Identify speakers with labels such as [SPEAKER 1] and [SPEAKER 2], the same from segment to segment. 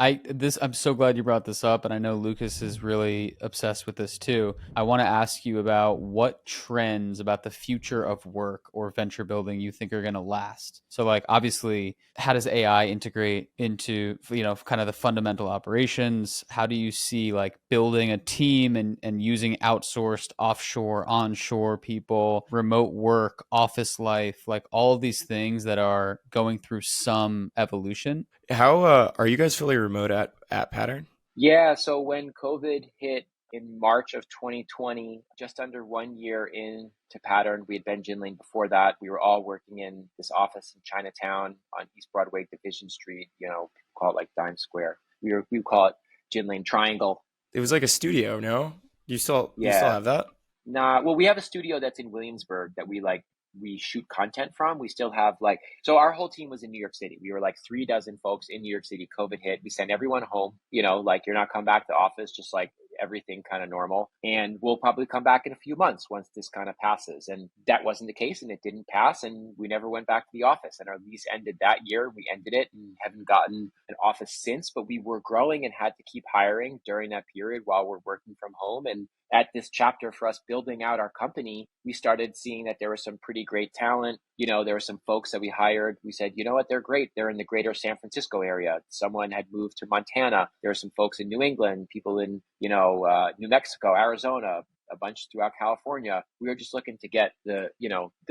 [SPEAKER 1] I'm so glad you brought this up, and I know Lucas is really obsessed with this too. I want to ask you about what trends about the future of work or venture building you think are going to last. So like obviously, how does AI integrate into, kind of the fundamental operations? How do you see like building a team and using outsourced, offshore, onshore people, remote work, office life, like all of these things that are going through some evolution?
[SPEAKER 2] How are you guys fully remote at Pattern?
[SPEAKER 3] Yeah, so when COVID hit in March of 2020, just under 1 year into Pattern, we had been Jinling before that. We were all working in this office in Chinatown on East Broadway, Division Street. People call it like Dime Square. We would call it Jinling Triangle.
[SPEAKER 2] It was like a studio, no? Do you still
[SPEAKER 3] Yeah.
[SPEAKER 2] have that?
[SPEAKER 3] Nah, well, we have a studio that's in Williamsburg that we shoot content from. We still have so our whole team was in New York City. We were like 3 dozen folks in New York City. COVID hit. We sent everyone home, like you're not coming back to office, just like everything kind of normal. And we'll probably come back in a few months once this kind of passes. And that wasn't the case, and it didn't pass, and we never went back to the office. And our lease ended that year. We ended it and haven't gotten an office since, but we were growing and had to keep hiring during that period while we're working from home. And at this chapter for us building out our company, we started seeing that there was some pretty great talent. There were some folks that we hired. We said, you know what, they're great. They're in the greater San Francisco area. Someone had moved to Montana. There were some folks in New England, people in, New Mexico, Arizona, a bunch throughout California. We were just looking to get the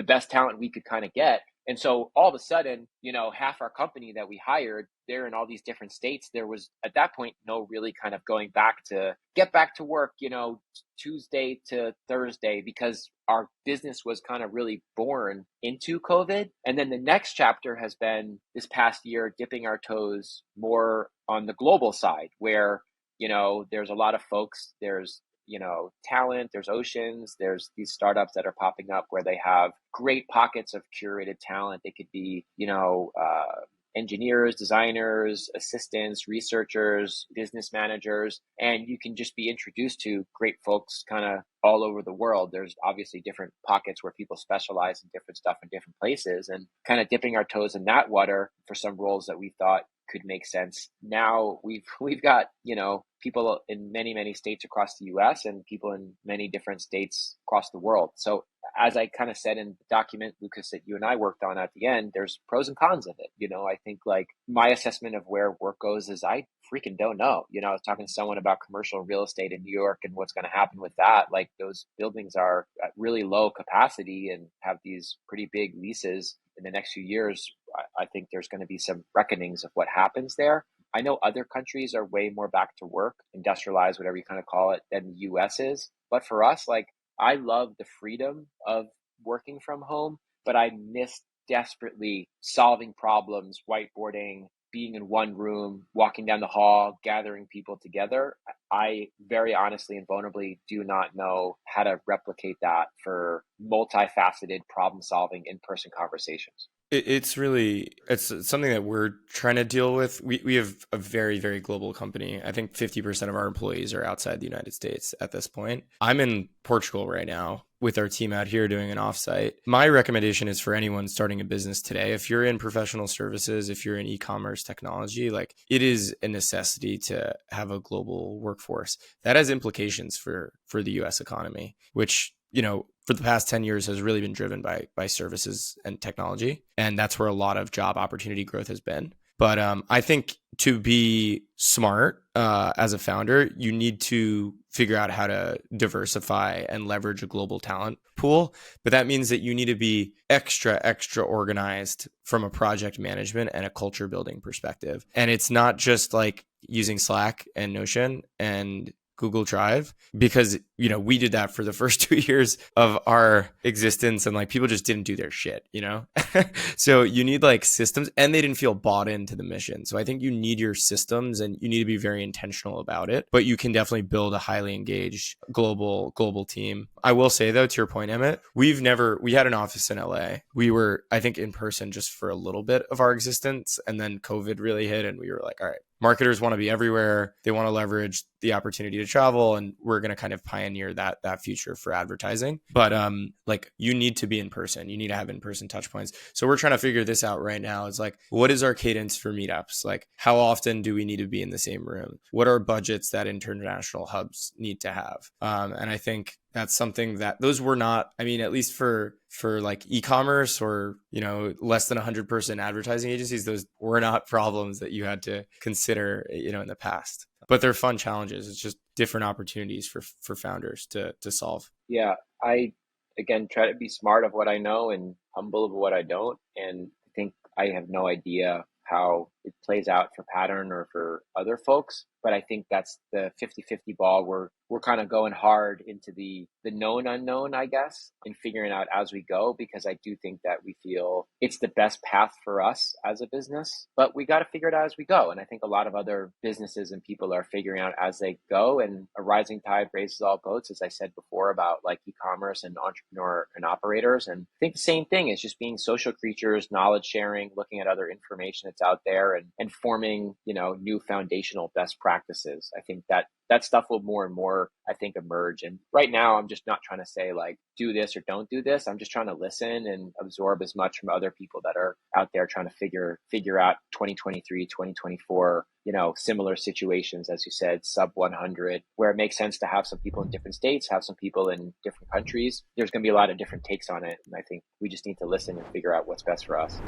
[SPEAKER 3] best talent we could kind of get. And so all of a sudden, half our company that we hired, they're in all these different states. There was at that point no really kind of going back to get back to work, Tuesday to Thursday, because our business was kind of really born into COVID. And then the next chapter has been this past year, dipping our toes more on the global side where, there's a lot of folks, there's talent, there's oceans, there's these startups that are popping up where they have great pockets of curated talent. They could be, engineers, designers, assistants, researchers, business managers, and you can just be introduced to great folks kind of all over the world. There's obviously different pockets where people specialize in different stuff in different places, and kind of dipping our toes in that water for some roles that we thought could make sense. Now we've got, people in many states across the US and people in many different states across the world. So as I kind of said in the document, Lucas, that you and I worked on at the end, there's pros and cons of it. I think like my assessment of where work goes is I freaking don't know. I was talking to someone about commercial real estate in New York and what's going to happen with that. Like those buildings are at really low capacity and have these pretty big leases in the next few years. I think there's going to be some reckonings of what happens there. I know other countries are way more back to work, industrialized, whatever you kind of call it, than the US is. But for us, like I love the freedom of working from home, but I miss desperately solving problems, whiteboarding, being in one room, walking down the hall, gathering people together. I very honestly and vulnerably do not know how to replicate that for multifaceted problem solving in-person conversations.
[SPEAKER 2] It's something that we're trying to deal with. We have a very, very global company. I think 50% of our employees are outside the United States at this point. I'm in Portugal right now with our team out here doing an offsite. My recommendation is for anyone starting a business today, if you're in professional services, if you're in e-commerce technology, like it is a necessity to have a global workforce. That has implications for the US economy, which, for the past 10 years has really been driven by services and technology. And that's where a lot of job opportunity growth has been. But I think to be smart as a founder, you need to figure out how to diversify and leverage a global talent pool. But that means that you need to be extra organized from a project management and a culture building perspective. And it's not just like using Slack and Notion and Google Drive, because, we did that for the first 2 years of our existence and like people just didn't do their shit, So you need like systems, and they didn't feel bought into the mission. So I think you need your systems and you need to be very intentional about it, but you can definitely build a highly engaged global team. I will say though, to your point, Emmett, we had an office in LA. We were, I think, in person just for a little bit of our existence, and then COVID really hit and we were like, all right, marketers want to be everywhere. They want to leverage the opportunity to travel, and we're going to kind of pioneer that future for advertising. But like, you need to be in person. You need to have in-person touch points. So we're trying to figure this out right now. It's like, what is our cadence for meetups? Like, how often do we need to be in the same room? What are budgets that international hubs need to have? And I think that's something that those were not, I mean, at least for like e-commerce or, you know, less than 100-person advertising agencies, those were not problems that you had to consider, you know, in the past. But they're fun challenges. It's just different opportunities for founders to solve.
[SPEAKER 3] Yeah, I, again, try to be smart of what I know and humble of what I don't. And I think I have no idea how it plays out for Pattern or for other folks. But I think that's the 50-50 ball. We're kind of going hard into the known unknown, I guess, and figuring out as we go, because I do think that we feel it's the best path for us as a business, but we got to figure it out as we go. And I think a lot of other businesses and people are figuring out as they go, and a rising tide raises all boats, as I said before, about like e-commerce and entrepreneur and operators. And I think the same thing is just being social creatures, knowledge sharing, looking at other information that's out there, and forming, you know, new foundational best practices. I think that stuff will more and more, I think, emerge. And right now, I'm just not trying to say like, do this or don't do this. I'm just trying to listen and absorb as much from other people that are out there trying to figure out 2023, 2024, you know, similar situations, as you said, sub 100, where it makes sense to have some people in different states, have some people in different countries. There's going to be a lot of different takes on it. And I think we just need to listen and figure out what's best for us.